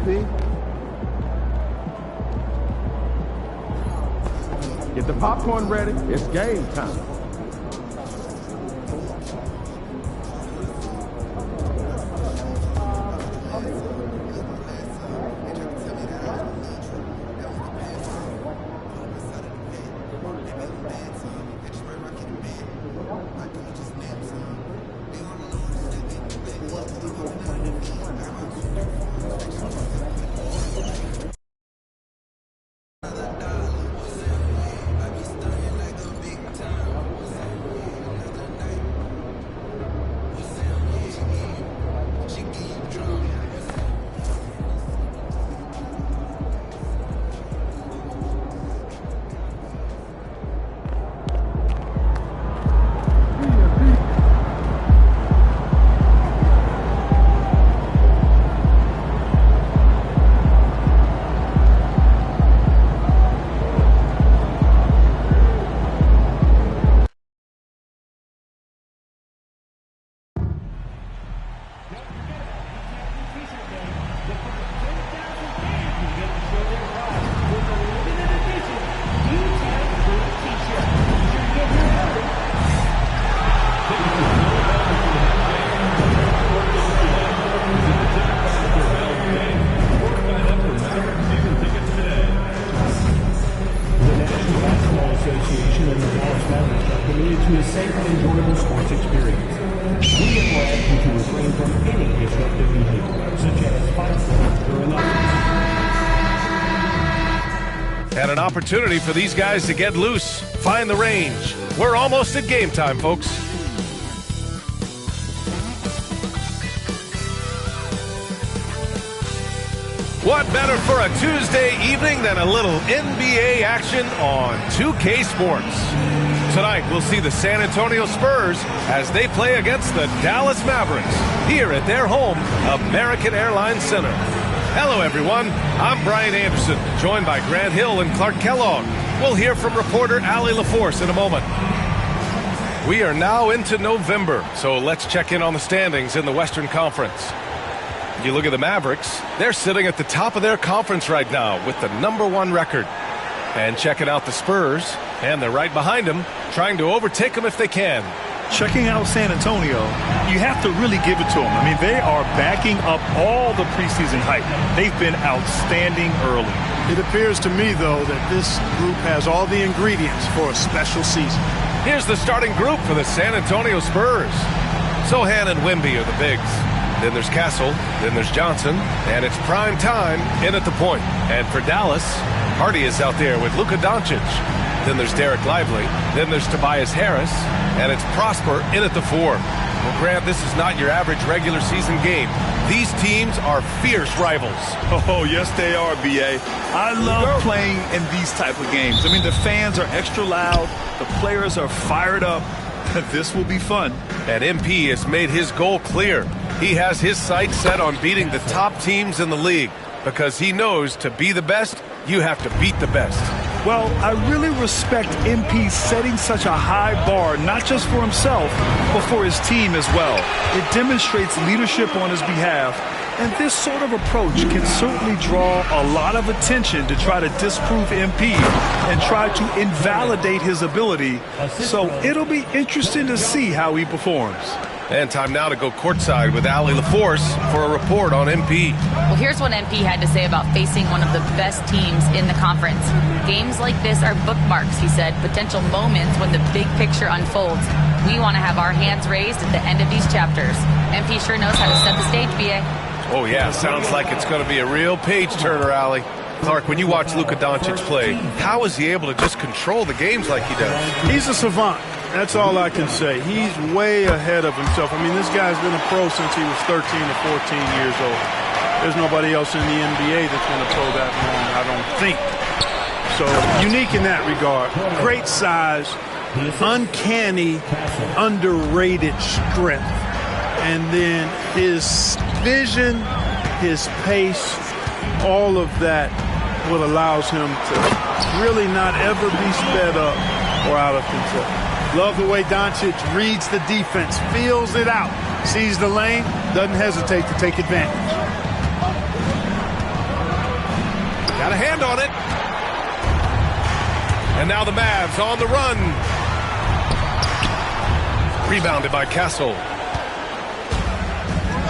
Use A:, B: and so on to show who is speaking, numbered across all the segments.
A: MP. Get the popcorn ready. It's game time.
B: And an opportunity for these guys to get loose, find the range. We're almost at game time, folks. What better for a Tuesday evening than a little NBA action on 2K Sports? Tonight, we'll see the San Antonio Spurs as they play against the Dallas Mavericks here at their home, American Airlines Center. Hello, everyone. I'm Brian Anderson, joined by Grant Hill and Clark Kellogg. We'll hear from reporter Allie LaForce in a moment. We are now into November, so let's check in on the standings in the Western Conference. You look at the Mavericks, they're sitting at the top of their conference right now with the #1 record. And checking out the Spurs, and they're right behind them, trying to overtake them if they can.
C: Checking out San Antonio, you have to really give it to them. I mean, they are backing up all the preseason hype. They've been outstanding early.
D: It appears to me, though, that this group has all the ingredients for a special season.
B: Here's the starting group for the San Antonio Spurs. Sohan and Wemby are the bigs. Then there's Castle, then there's Johnson, and it's prime time in at the point. And for Dallas, Hardy is out there with Luka Doncic. Then there's Derek Lively, then there's Tobias Harris, and it's Prosper in at the 4. Well, Grant, this is not your average regular season game. These teams are fierce rivals.
C: Oh, yes, they are, B.A. I love playing in these type of games. I mean, the fans are extra loud. The players are fired up. This will be fun.
B: And MP has made his goal clear. He has his sights set on beating the top teams in the league because he knows to be the best, you have to beat the best.
C: Well, I really respect MP setting such a high bar, not just for himself, but for his team as well. It demonstrates leadership on his behalf, and this sort of approach can certainly draw a lot of attention to try to disprove MP and try to invalidate his ability. So it'll be interesting to see how he performs.
B: And time now to go courtside with Allie LaForce for a report on MP.
E: Well, here's what MP had to say about facing one of the best teams in the conference. Games like this are bookmarks, he said, potential moments when the big picture unfolds. We want to have our hands raised at the end of these chapters. MP sure knows how to set the stage, B.A.
B: Oh, yeah, sounds like it's going to be a real page-turner, Allie. Clark, when you watch Luka Doncic play, how is he able to just control the games like he does?
D: He's a savant. That's all I can say. He's way ahead of himself. I mean, this guy's been a pro since he was 13 or 14 years old. There's nobody else in the NBA that's been a pro that long, I don't think. So, unique in that regard. Great size, uncanny, underrated strength. And then his vision, his pace, all of that what allows him to really not ever be sped up or out of control. Love the way Doncic reads the defense, feels it out, sees the lane, doesn't hesitate to take advantage.
B: Got a hand on it. And now the Mavs on the run. Rebounded by Castle.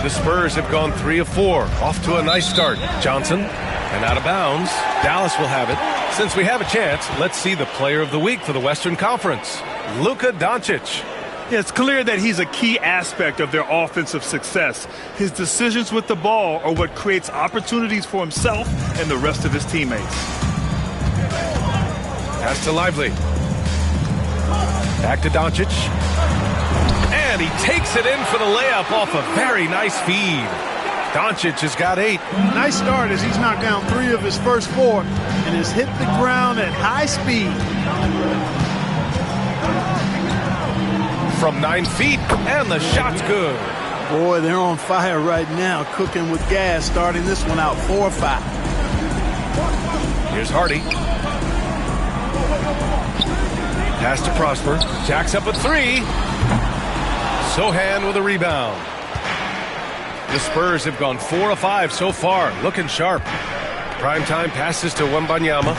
B: The Spurs have gone 3 of 4. Off to a nice start. Johnson. And out of bounds. Dallas will have it. Since we have a chance, let's see the player of the week for the Western Conference. Luka Doncic.
C: Yeah, it's clear that he's a key aspect of their offensive success. His decisions with the ball are what creates opportunities for himself and the rest of his teammates.
B: Pass to Lively. Back to Doncic. And he takes it in for the layup off a very nice feed. Doncic has got 8.
D: Nice start as he's knocked down 3 of his first 4 and has hit the ground at high speed.
B: From 9 feet, and the shot's good.
D: Boy, they're on fire right now, cooking with gas, starting this one out 4-5.
B: Here's Hardy. Pass to Prosper. Jacks up a 3. Sohan with a rebound. The Spurs have gone 4 of 5 so far, looking sharp. Primetime passes to Wembanyama.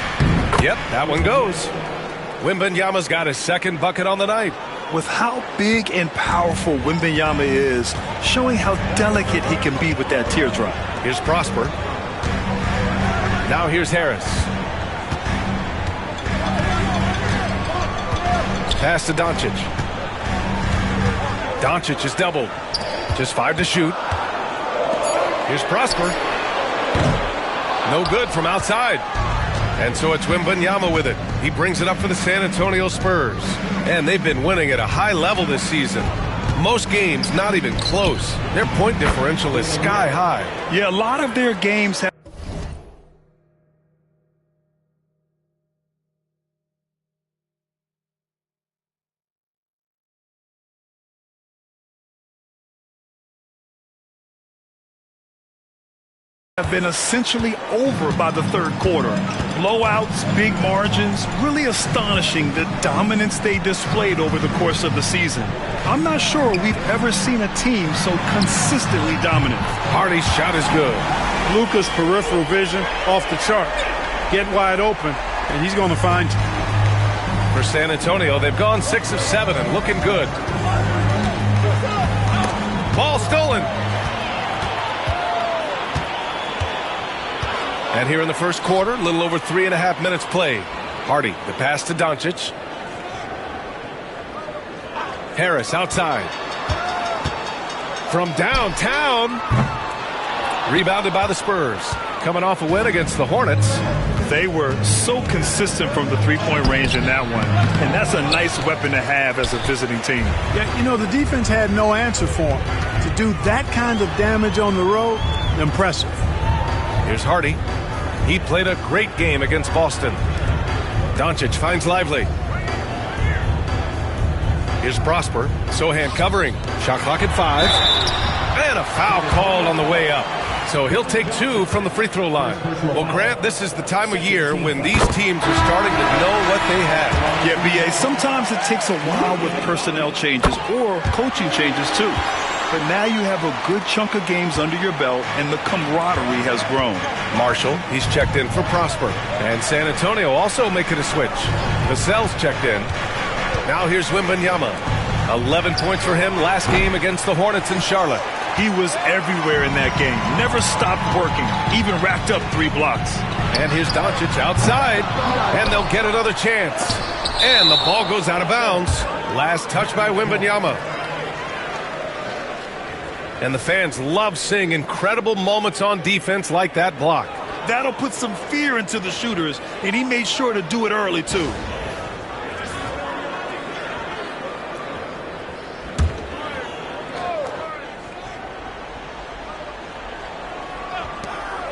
B: Yep, that one goes. Wembanyama's got his second bucket on the night.
C: With how big and powerful Wembanyama is, showing how delicate he can be with that teardrop.
B: Here's Prosper. Now here's Harris. Pass to Doncic. Doncic is doubled. Just 5 to shoot. Here's Prosper. No good from outside. And so it's Wembanyama with it. He brings it up for the San Antonio Spurs. And they've been winning at a high level this season. Most games not even close. Their point differential is sky high.
C: Yeah, a lot of their games have been essentially over by the third quarter. Blowouts, big margins, really astonishing the dominance they displayed over the course of the season. I'm not sure we've ever seen a team so consistently dominant.
B: Hardy's shot is good.
D: Luka's peripheral vision off the chart. Get wide open, and he's going to find you.
B: For San Antonio, they've gone 6 of 7 and looking good. Ball stolen. And here in the first quarter, a little over 3.5 minutes played. Hardy, the pass to Doncic. Harris outside. From downtown. Rebounded by the Spurs. Coming off a win against the Hornets.
C: They were so consistent from the three-point range in that one. And that's a nice weapon to have as a visiting team.
D: Yeah, you know, the defense had no answer for him. To do that kind of damage on the road, impressive.
B: Here's Hardy. He played a great game against Boston. Doncic finds Lively. Here's Prosper. Sohan covering. Shot clock at 5. And a foul called on the way up. So he'll take 2 from the free throw line. Well, Grant, this is the time of year when these teams are starting to know what they have.
C: Yeah, B.A., sometimes it takes a while with personnel changes or coaching changes, too. But now you have a good chunk of games under your belt, and the camaraderie has grown.
B: Marshall, he's checked in for Prosper. And San Antonio also making a switch. Vassell's checked in. Now here's Wembanyama. 11 points for him last game against the Hornets in Charlotte.
C: He was everywhere in that game. Never stopped working. Even racked up 3 blocks.
B: And here's Doncic outside. And they'll get another chance. And the ball goes out of bounds. Last touch by Wembanyama. And the fans love seeing incredible moments on defense like that block.
C: That'll put some fear into the shooters, and he made sure to do it early, too.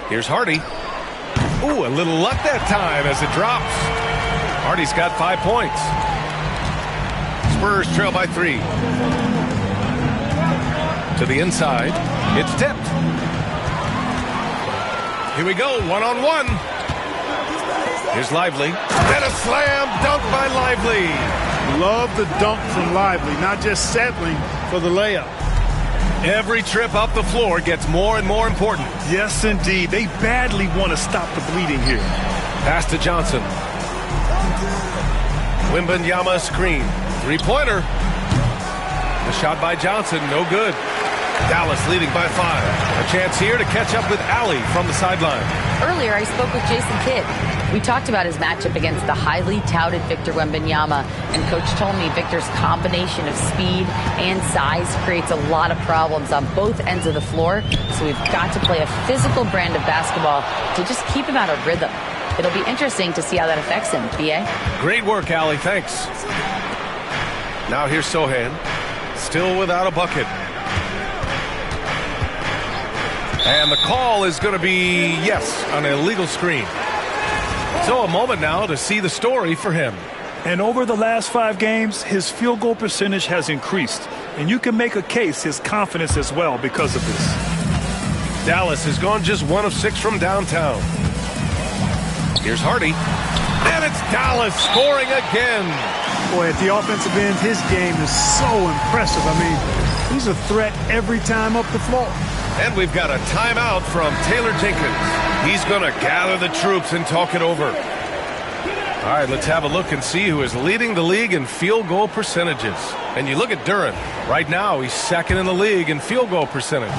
B: Here's Hardy. Ooh, a little luck that time as it drops. Hardy's got 5 points. Spurs trail by 3. To the inside. It's tipped. Here we go, one-on-one. Here's Lively. And a slam dunk by Lively.
D: Love the dunk from Lively, not just settling for the layup.
B: Every trip up the floor gets more and more important.
C: Yes, indeed. They badly want to stop the bleeding here.
B: Pass to Johnson. Wembanyama screen. Three-pointer. The shot by Johnson, no good. Dallas leading by 5. A chance here to catch up with Allie from the sideline.
E: Earlier, I spoke with Jason Kidd. We talked about his matchup against the highly touted Victor Wembanyama, and Coach told me Victor's combination of speed and size creates a lot of problems on both ends of the floor, so we've got to play a physical brand of basketball to just keep him out of rhythm. It'll be interesting to see how that affects him, B.A.
B: Great work, Allie. Thanks. Now here's Sohan. Still without a bucket. And the call is going to be, yes, an illegal screen. So a moment now to see the story for him.
C: And over the last 5 games, his field goal percentage has increased. And you can make a case his confidence as well because of this.
B: Dallas has gone just 1 of 6 from downtown. Here's Hardy. And it's Dallas scoring again.
F: Boy, at the offensive end, his game is so impressive. I mean, he's a threat every time up the floor.
B: And we've got a timeout from Taylor Jenkins. He's going to gather the troops and talk it over. All right, let's have a look and see who is leading the league in field goal percentages. And you look at Duren. Right now, he's second in the league in field goal percentage.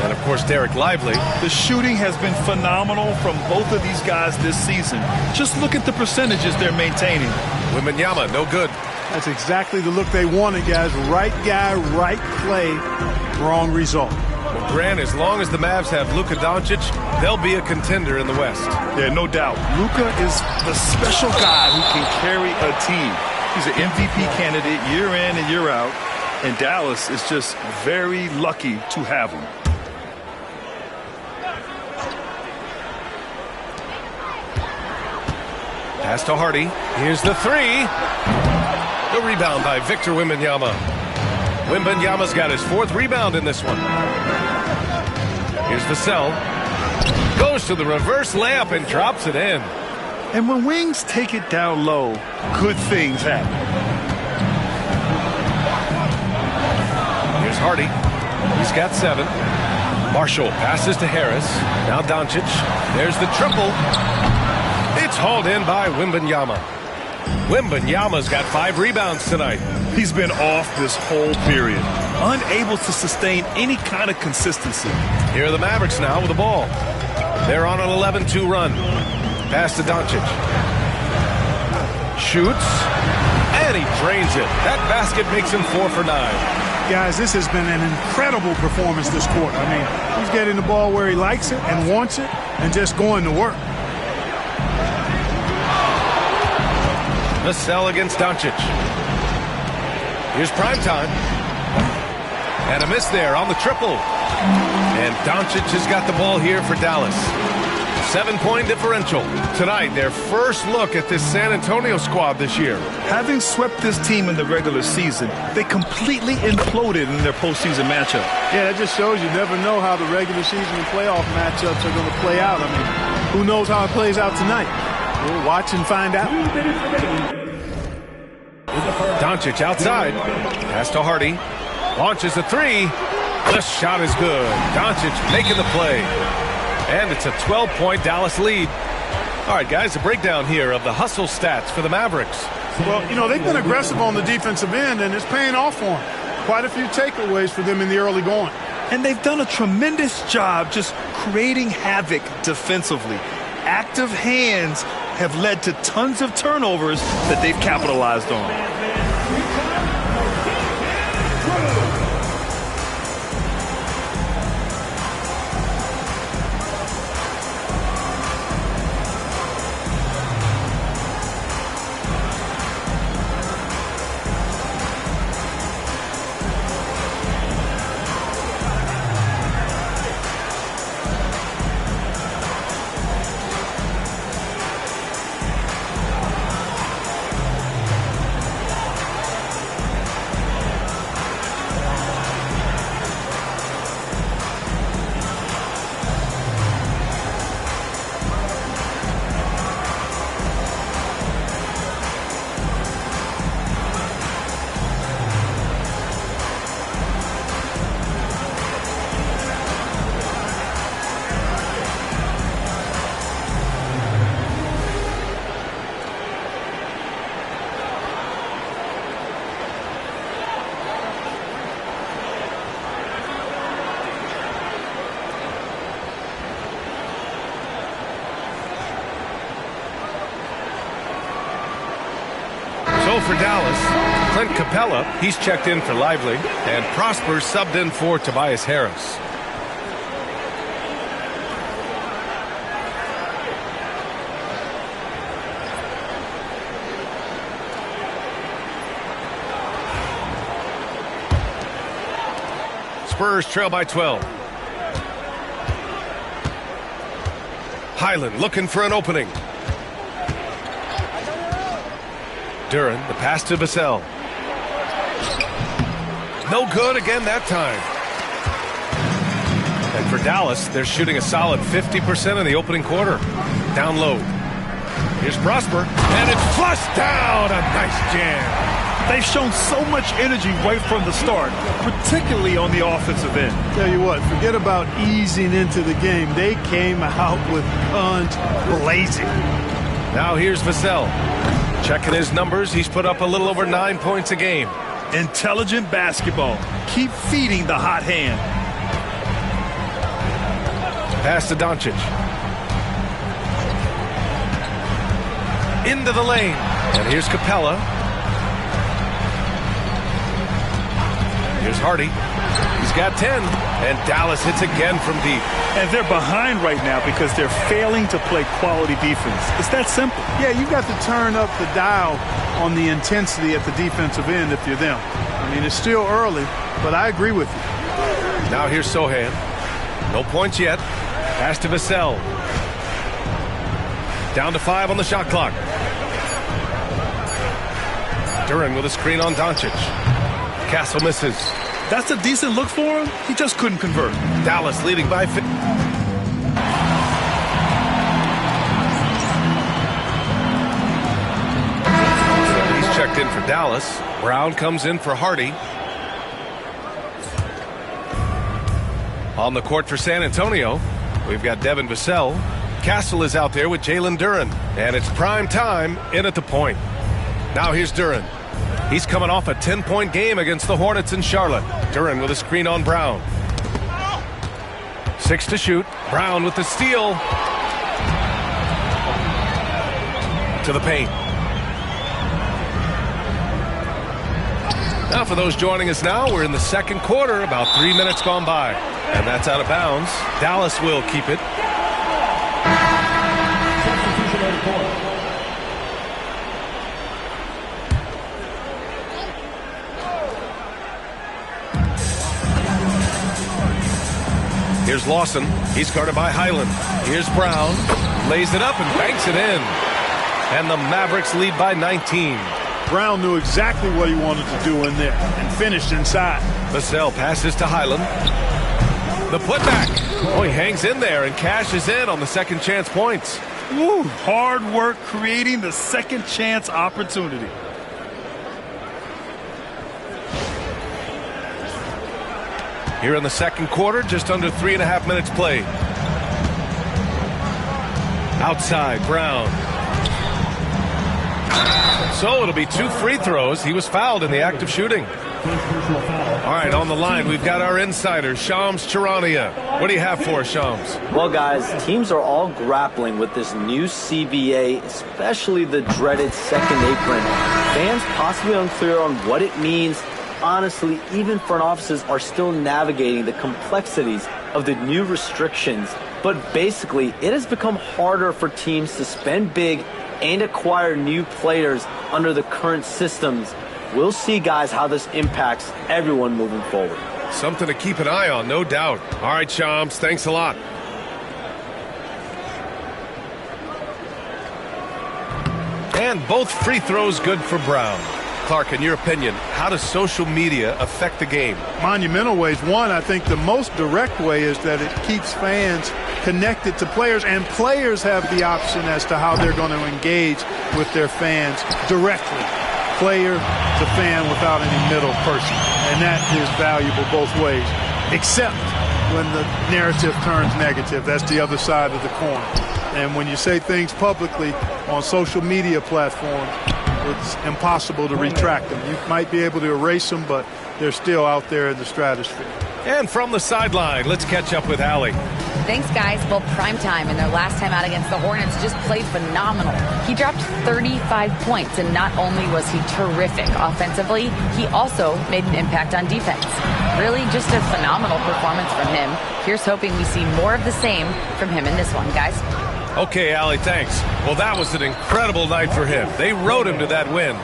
B: And, of course, Derek Lively.
C: The shooting has been phenomenal from both of these guys this season. Just look at the percentages they're maintaining.
B: Wembanyama, no good.
F: That's exactly the look they wanted, guys. Right guy, right play, wrong result.
B: Well, Grant, as long as the Mavs have Luka Doncic, they'll be a contender in the West.
C: Yeah, no doubt. Luka is the special guy who can carry a team. He's an MVP candidate year in and year out, and Dallas is just very lucky to have him.
B: Pass to Hardy. Here's the 3. The rebound by Victor Wembanyama. Wembanyama's got his 4th rebound in this one. Here's Vassell. Goes to the reverse layup and drops it in.
C: And when wings take it down low, good things happen.
B: Here's Hardy. He's got 7. Marshall passes to Harris. Now Doncic. There's the triple. It's hauled in by Wembanyama. Wembanyama's got 5 rebounds tonight.
C: He's been off this whole period, unable to sustain any kind of consistency.
B: Here are the Mavericks now with the ball. They're on an 11-2 run. Pass to Doncic. Shoots, and he drains it. That basket makes him 4 for 9.
F: Guys, this has been an incredible performance this quarter. I mean, he's getting the ball where he likes it and wants it and just going to work.
B: Vassell against Doncic. Here's primetime. And a miss there on the triple. And Doncic has got the ball here for Dallas. 7-point differential. Tonight, their first look at this San Antonio squad this year.
C: Having swept this team in the regular season, they completely imploded in their postseason matchup.
F: Yeah, that just shows you never know how the regular season and playoff matchups are going to play out. I mean, who knows how it plays out tonight? We'll watch and find out.
B: Doncic outside. Pass to Hardy. Launches a 3. The shot is good. Doncic making the play. And it's a 12-point Dallas lead. All right, guys, a breakdown here of the hustle stats for the Mavericks.
F: Well, you know, they've been aggressive on the defensive end, and it's paying off for them. Quite a few takeaways for them in the early going.
C: And they've done a tremendous job just creating havoc defensively. Active hands have led to tons of turnovers that they've capitalized on.
B: go for Dallas. Clint Capella, he's checked in for Lively. And Prosper subbed in for Tobias Harris. Spurs trail by 12. Highland looking for an opening. Duren, the pass to Vassell. No good again that time. And for Dallas, they're shooting a solid 50% in the opening quarter. Down low. Here's Prosper, and it's flushed down. A nice jam.
C: They've shown so much energy right from the start, particularly on the offensive end.
F: Tell you what, forget about easing into the game. They came out with guns blazing.
B: Now here's Vassell. Checking his numbers, he's put up a little over 9 points a game.
C: Intelligent basketball. Keep feeding the hot hand.
B: Pass to Doncic. Into the lane. And here's Capella. Here's Hardy. He's got 10. And Dallas hits again from deep.
C: And they're behind right now because they're failing to play quality defense. It's that simple.
F: Yeah, you've got to turn up the dial on the intensity at the defensive end if you're them. I mean, it's still early, but I agree with you.
B: Now here's Sohan. No points yet. Pass to Vassell. Down to 5 on the shot clock. Duren with a screen on Doncic. Castle misses.
C: That's a decent look for him. He just couldn't convert.
B: Dallas leading by 50. So he's checked in for Dallas. Brown comes in for Hardy. On the court for San Antonio, we've got Devin Vassell. Castle is out there with Jalen Duren. And it's prime time in at the point. Now here's Duren. He's coming off a 10-point game against the Hornets in Charlotte. Duren with a screen on Brown. 6 to shoot. Brown with the steal. To the paint. Now for those joining us now, we're in the second quarter, about 3 minutes gone by. And that's out of bounds. Dallas will keep it. Here's Lawson. He's guarded by Highland. Here's Brown. Lays it up and banks it in. And the Mavericks lead by 19.
F: Brown knew exactly what he wanted to do in there and finished inside.
B: Vassell passes to Highland. The putback. Oh, he hangs in there and cashes in on the second chance points.
C: Woo, hard work creating the second chance opportunity.
B: Here in the second quarter, just under 3.5 minutes played. Outside, Brown. So it'll be 2 free throws. He was fouled in the act of shooting. All right, on the line, we've got our insider, Shams Charania. What do you have for us, Shams?
G: Well, guys, teams are all grappling with this new CBA, especially the dreaded second apron. Fans possibly unclear on what it means. Honestly, even front offices are still navigating the complexities of the new restrictions. But basically, it has become harder for teams to spend big and acquire new players under the current systems. We'll see, guys, how this impacts everyone moving forward.
B: Something to keep an eye on, no doubt. All right, Shams, thanks a lot. And both free throws good for Brown. Clark, in your opinion, how does social media affect the game?
F: Monumental ways. One, I think the most direct way is that it keeps fans connected to players, and players have the option as to how they're going to engage with their fans directly. Player to fan without any middle person. And that is valuable both ways, except when the narrative turns negative. That's the other side of the coin. And when you say things publicly on social media platforms, it's impossible to retract them. You might be able to erase them, but they're still out there in the stratosphere.
B: And from the sideline, let's catch up with Allie.
E: Thanks, guys. Well, primetime in their last time out against the Hornets just played phenomenal. He dropped 35 points, and not only was he terrific offensively, he also made an impact on defense. Really just a phenomenal performance from him. Here's hoping we see more of the same from him in this one, guys.
B: Okay, Allie, thanks. Well, that was an incredible night for him. They rode him to that win.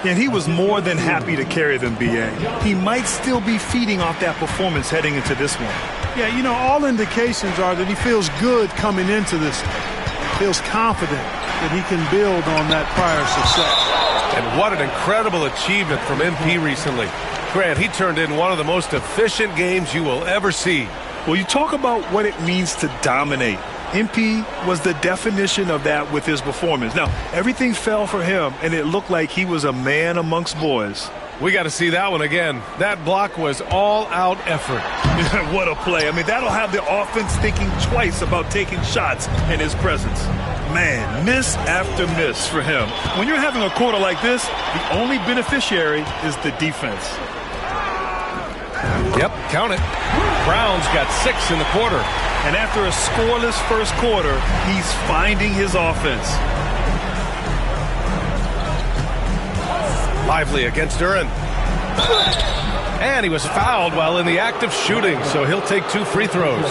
C: And he was more than happy to carry them, B.A. He might still be feeding off that performance heading into this one.
F: Yeah, you know, all indications are that he feels good coming into this. Feels confident that he can build on that prior success.
B: And what an incredible achievement from MP recently. Grant, he turned in one of the most efficient games you will ever see.
C: Well, you talk about what it means to dominate. MP was the definition of that with his performance. Now, everything fell for him, and it looked like he was a man amongst boys.
B: We got to see that one again. That block was all-out effort.
C: What a play. I mean, that'll have the offense thinking twice about taking shots in his presence. Man, miss after miss for him. When you're having a quarter like this, the only beneficiary is the defense.
B: Yep, count it. Brown's got 6 in the quarter.
C: And after a scoreless first quarter, he's finding his offense.
B: Lively against Duren. And he was fouled while in the act of shooting, so he'll take 2 free throws.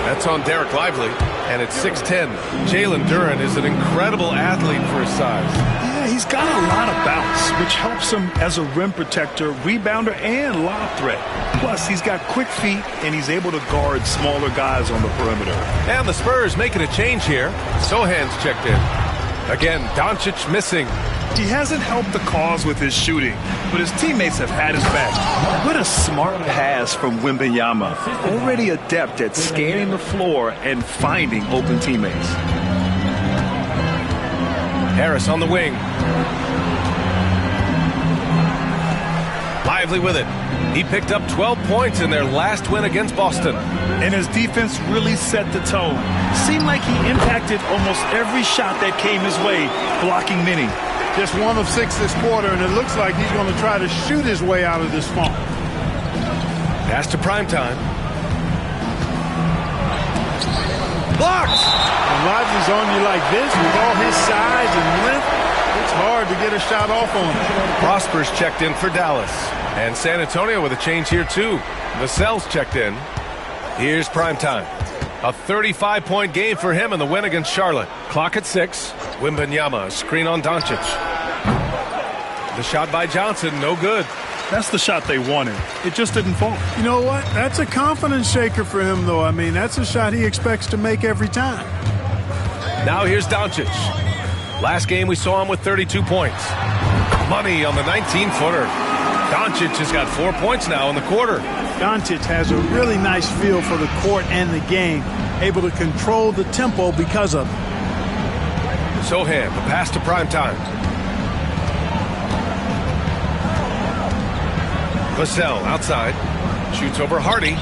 B: That's on Derek Lively, and it's 6'10". Jalen Duren is an incredible athlete for his size.
C: Yeah, he's got a lot of bounce, which helps him as a rim protector, rebounder, and lob threat. Plus, he's got quick feet, and he's able to guard smaller guys on the perimeter.
B: And the Spurs making a change here. Sohan's checked in. Again, Doncic missing.
C: He hasn't helped the cause with his shooting, but his teammates have had his back. What a smart pass from Wembanyama. Already adept at scanning the floor and finding open teammates.
B: Harris on the wing. Lively with it. He picked up 12 points in their last win against Boston.
C: And his defense really set the tone. Seemed like he impacted almost every shot that came his way, blocking many.
F: Just 1 of 6 this quarter, and it looks like he's going to try to shoot his way out of this funk.
B: Pass to primetime. Blocked!
F: When Lively's on you like this, with all his size and length, it's hard to get a shot off on him.
B: Prosper's checked in for Dallas. And San Antonio with a change here, too. Vassell's checked in. Here's primetime. A 35-point game for him in the win against Charlotte. Clock at 6. Wembanyama, screen on Doncic. The shot by Johnson, no good.
C: That's the shot they wanted. It just didn't fall.
F: You know what? That's a confidence shaker for him, though. I mean, that's a shot he expects to make every time.
B: Now here's Doncic. Last game we saw him with 32 points. Money on the 19-footer. Doncic has got 4 points now in the quarter.
F: Doncic has a really nice feel for the court and the game, able to control the tempo because of it.
B: Sohan, the pass to primetime. Vassell outside. Shoots over Hardy.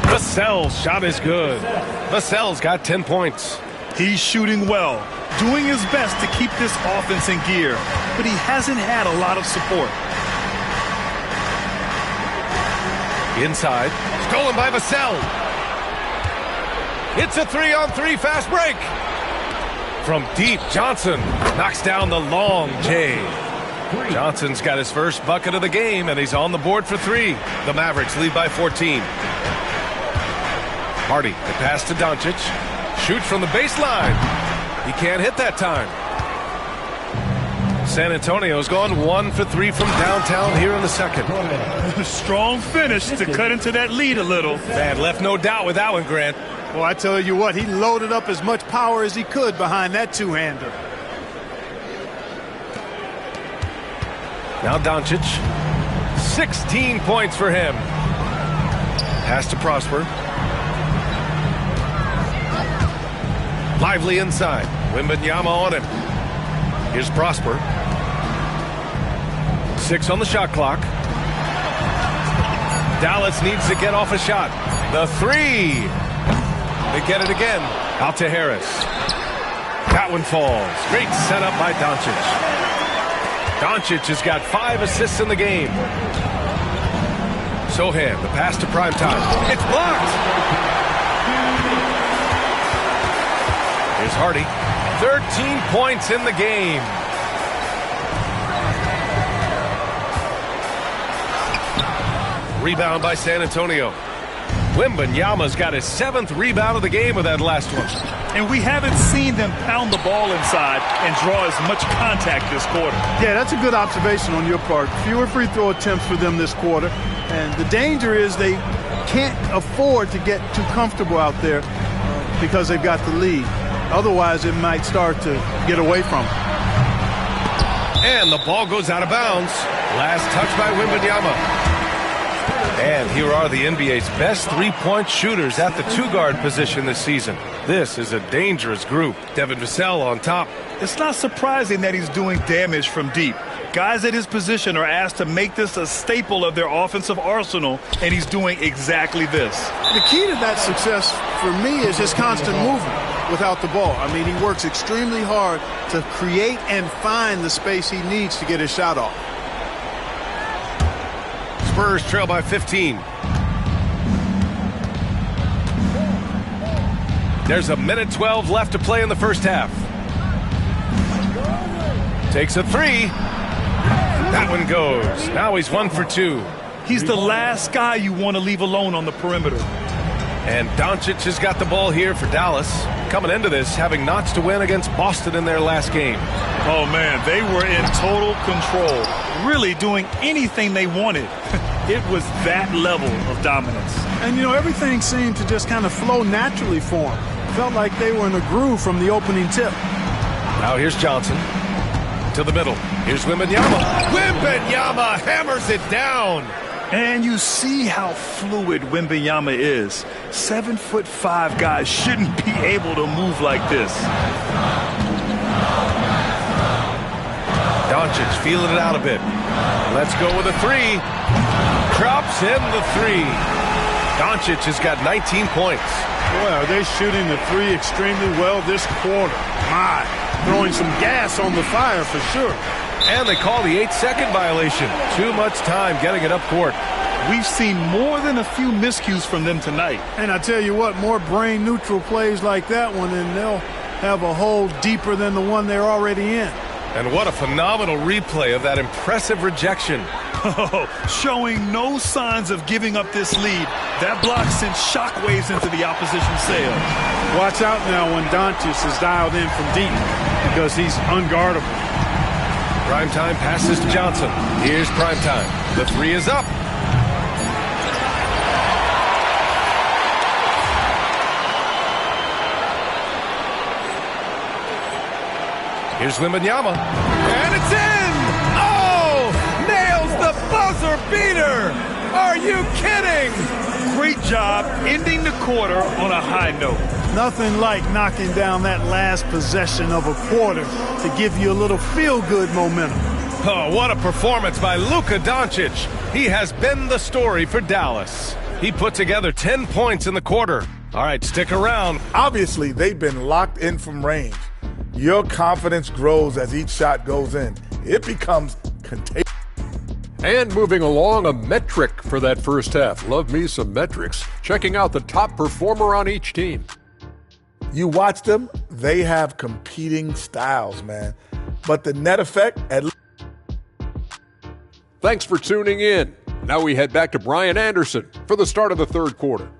B: Vassell's shot is good. Vassell's got 10 points.
C: He's shooting well, doing his best to keep this offense in gear, but he hasn't had a lot of support.
B: Inside. Stolen by Vassell. It's a 3-on-3 fast break. From deep, Johnson knocks down the long J. Johnson's got his first bucket of the game, and he's on the board for 3. The Mavericks lead by 14. Hardy, the pass to Doncic. Shoots from the baseline. He can't hit that time. San Antonio's gone 1 for 3 from downtown here in the second.
C: Strong finish to cut into that lead a little.
B: Man, left no doubt with that one, Grant.
F: Well, I tell you what, he loaded up as much power as he could behind that two-hander.
B: Now Doncic. 16 points for him. Pass to Prosper. Lively inside. Wembanyama on him. Here's Prosper. 6 on the shot clock. Dallas needs to get off a shot. The three. They get it again. Out to Harris. That one falls. Great setup by Doncic. Doncic has got 5 assists in the game. Sohan, the pass to Primetime. It's blocked. Here's Hardy. 13 points in the game. Rebound by San Antonio. Wembanyama's got his 7th rebound of the game with that last one.
C: And we haven't seen them pound the ball inside and draw as much contact this quarter.
F: Yeah, that's a good observation on your part. Fewer free throw attempts for them this quarter. And the danger is they can't afford to get too comfortable out there because they've got the lead. Otherwise, it might start to get away from them.
B: And the ball goes out of bounds. Last touch by Wembanyama. And here are the NBA's best three-point shooters at the two-guard position this season. This is a dangerous group. Devin Vassell on top.
C: It's not surprising that he's doing damage from deep. Guys at his position are asked to make this a staple of their offensive arsenal, and he's doing exactly this.
F: The key to that success for me is his constant movement without the ball. I mean, he works extremely hard to create and find the space he needs to get his shot off.
B: Spurs trail by 15. There's a minute 12 left to play in the first half. Takes a three. That one goes. Now he's 1 for 2.
C: He's the last guy you want to leave alone on the perimeter.
B: And Doncic has got the ball here for Dallas. Coming into this, having notched to win against Boston in their last game.
C: Oh, man, they were in total control, really doing anything they wanted. It was that level of dominance.
F: And, you know, everything seemed to just kind of flow naturally for them. Felt like they were in a groove from the opening tip.
B: Now here's Johnson. To the middle. Here's Wembanyama. Wembanyama hammers it down.
C: And you see how fluid Wembanyama is. 7'5" guys shouldn't be able to move like this.
B: Doncic feeling it out a bit. Let's go with a three. Drops in the three. Doncic has got 19 points.
F: Boy, are they shooting the three extremely well this quarter. My, throwing some gas on the fire for sure.
B: And they call the 8-second violation. Too much time getting it up court.
C: We've seen more than a few miscues from them tonight.
F: And I tell you what, more brain-neutral plays like that one, and they'll have a hole deeper than the one they're already in.
B: And what a phenomenal replay of that impressive rejection.
C: Showing no signs of giving up this lead. That block sent shockwaves into the opposition sails.
F: Watch out now when Doncic is dialed in from deep because he's unguardable.
B: Primetime passes to Johnson. Here's Primetime. The three is up. Here's Wembanyama. And it's in! Oh! Nails the buzzer beater! Are you kidding?
C: Great job ending the quarter on a high note.
F: Nothing like knocking down that last possession of a quarter to give you a little feel-good momentum.
B: Oh, what a performance by Luka Doncic. He has been the story for Dallas. He put together 10 points in the quarter. All right, stick around.
H: Obviously, they've been locked in from range. Your confidence grows as each shot goes in. It becomes contagious.
I: And moving along, a metric for that first half. Love me some metrics. Checking out the top performer on each team.
H: You watch them, they have competing styles, man. But the net effect, at least.
I: Thanks for tuning in. Now we head back to Brian Anderson for the start of the third quarter.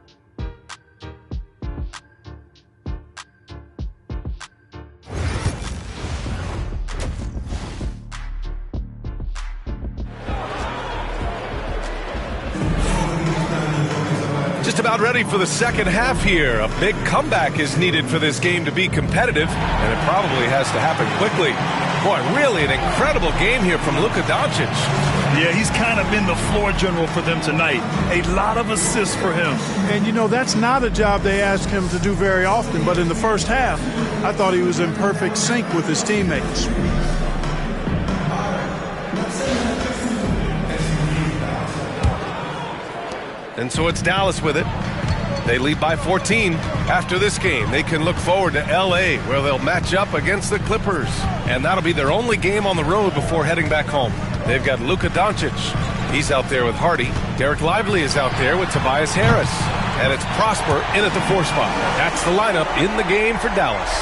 B: Just about ready for the second half here. A big comeback is needed for this game to be competitive, and it probably has to happen quickly. Boy, really an incredible game here from Luka Doncic.
C: Yeah, he's kind of been the floor general for them tonight. A lot of assists for him.
F: And, you know, that's not a job they ask him to do very often, but in the first half, I thought he was in perfect sync with his teammates.
B: And so it's Dallas with it. They lead by 14. After this game, they can look forward to L.A., where they'll match up against the Clippers. And that'll be their only game on the road before heading back home. They've got Luka Doncic. He's out there with Hardy. Derek Lively is out there with Tobias Harris. And it's Prosper in at the 4 spot. That's the lineup in the game for Dallas.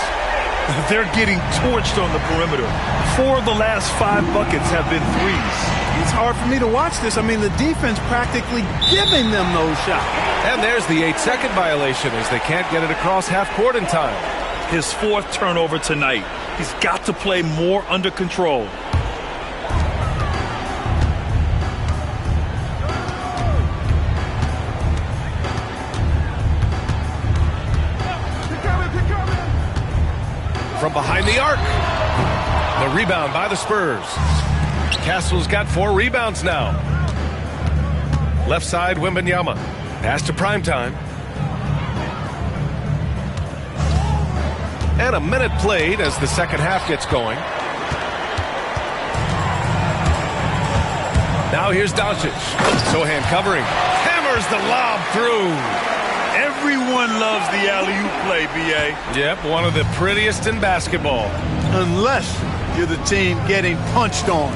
C: They're getting torched on the perimeter. 4 of the last 5 buckets have been threes.
F: It's hard for me to watch this. I mean, the defense practically giving them those shots.
B: And there's the 8-second violation as they can't get it across half court in time.
C: His 4th turnover tonight. He's got to play more under control.
B: From behind the arc. The rebound by the Spurs. Castle's got 4 rebounds now. Left side, Wembanyama. Pass to Primetime. And a minute played as the second half gets going. Now here's Doncic. Sohan covering. Hammers the lob through.
C: Everyone loves the alley-oop play, B.A.
B: Yep, one of the prettiest in basketball.
F: Unless you're the team getting punched on.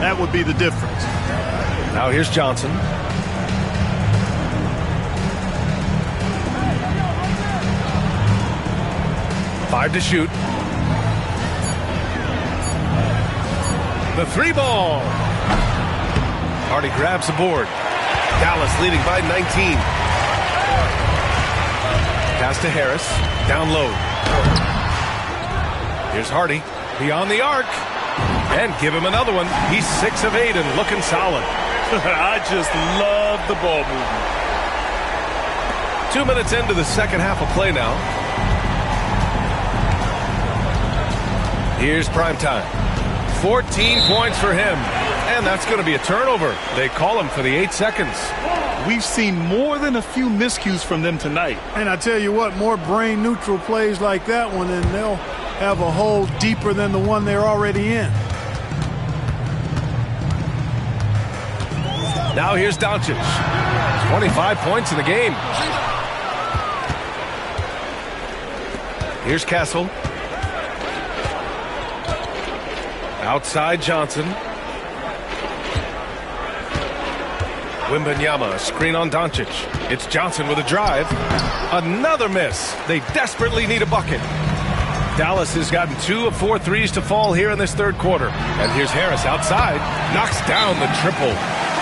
F: That would be the difference.
B: Now here's Johnson. Five to shoot. The 3 ball. Hardy grabs the board. Dallas leading by 19. Pass to Harris. Down low. Here's Hardy. Beyond the arc. And give him another one. He's 6 of 8 and looking solid.
C: I just love the ball movement.
B: 2 minutes into the second half of play now. Here's Primetime. 14 points for him. And that's going to be a turnover. They call him for the 8 seconds.
C: We've seen more than a few miscues from them tonight.
F: And I tell you what, more brain-neutral plays like that one, and they'll have a hole deeper than the one they're already in.
B: Now here's Doncic. 25 points in the game. Here's Castle. Outside Johnson. Wembanyama, a screen on Doncic. It's Johnson with a drive. Another miss. They desperately need a bucket. Dallas has gotten 2 of 4 threes to fall here in this third quarter. And here's Harris outside. Knocks down the triple.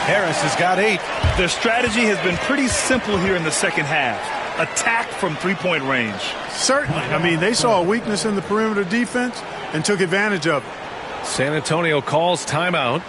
B: Harris has got 8.
C: Their strategy has been pretty simple here in the second half. Attack from 3-point range.
F: Certainly. I mean, they saw a weakness in the perimeter defense and took advantage of it.
B: San Antonio calls timeout.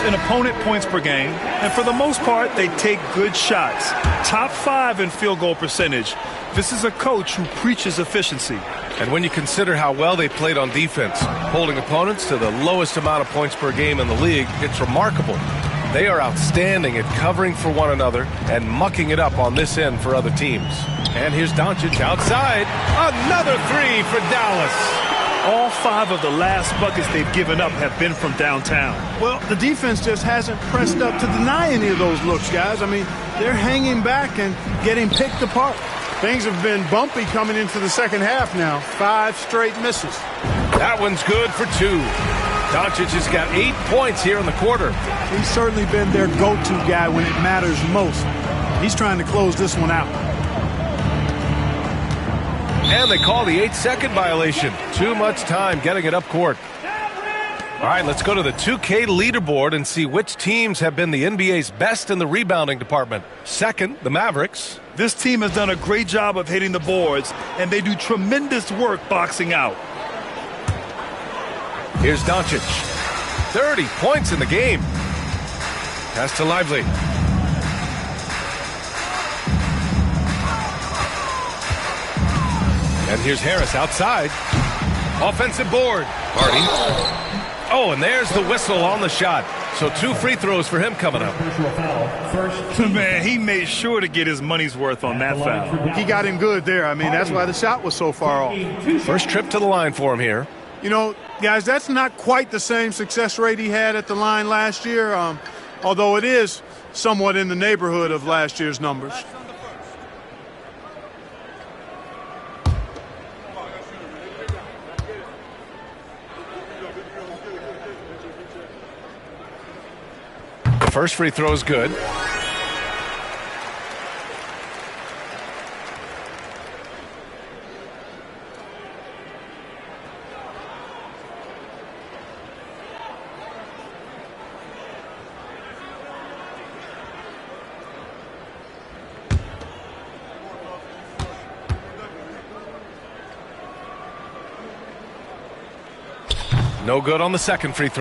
C: An opponent points per game, and for the most part, they take good shots. Top 5 in field goal percentage. This is a coach who preaches efficiency.
B: And when you consider how well they played on defense, holding opponents to the lowest amount of points per game in the league, it's remarkable. They are outstanding at covering for one another and mucking it up on this end for other teams. And here's Doncic outside. Another 3 for Dallas.
C: All 5 of the last buckets they've given up have been from downtown.
F: Well, the defense just hasn't pressed up to deny any of those looks, guys. I mean, they're hanging back and getting picked apart. Things have been bumpy coming into the second half now. 5 straight misses.
B: That one's good for 2. Doncic has got 8 points here in the quarter.
F: He's certainly been their go-to guy when it matters most. He's trying to close this one out.
B: And they call the 8-second violation. Too much time getting it up court. All right, let's go to the 2K leaderboard and see which teams have been the NBA's best in the rebounding department. Second, the Mavericks.
C: This team has done a great job of hitting the boards, and they do tremendous work boxing out.
B: Here's Doncic. 30 points in the game. Pass to Lively. And here's Harris outside. Offensive board.
J: Hardy.
B: Oh, and there's the whistle on the shot. So 2 free throws for him coming up.
C: Man, he made sure to get his money's worth on that foul.
F: He got him good there. I mean, that's why the shot was so far off.
B: First trip to the line for him here.
F: You know, guys, that's not quite the same success rate he had at the line last year, although it is somewhat in the neighborhood of last year's numbers.
B: The first free throw is good. No good on the second free throw.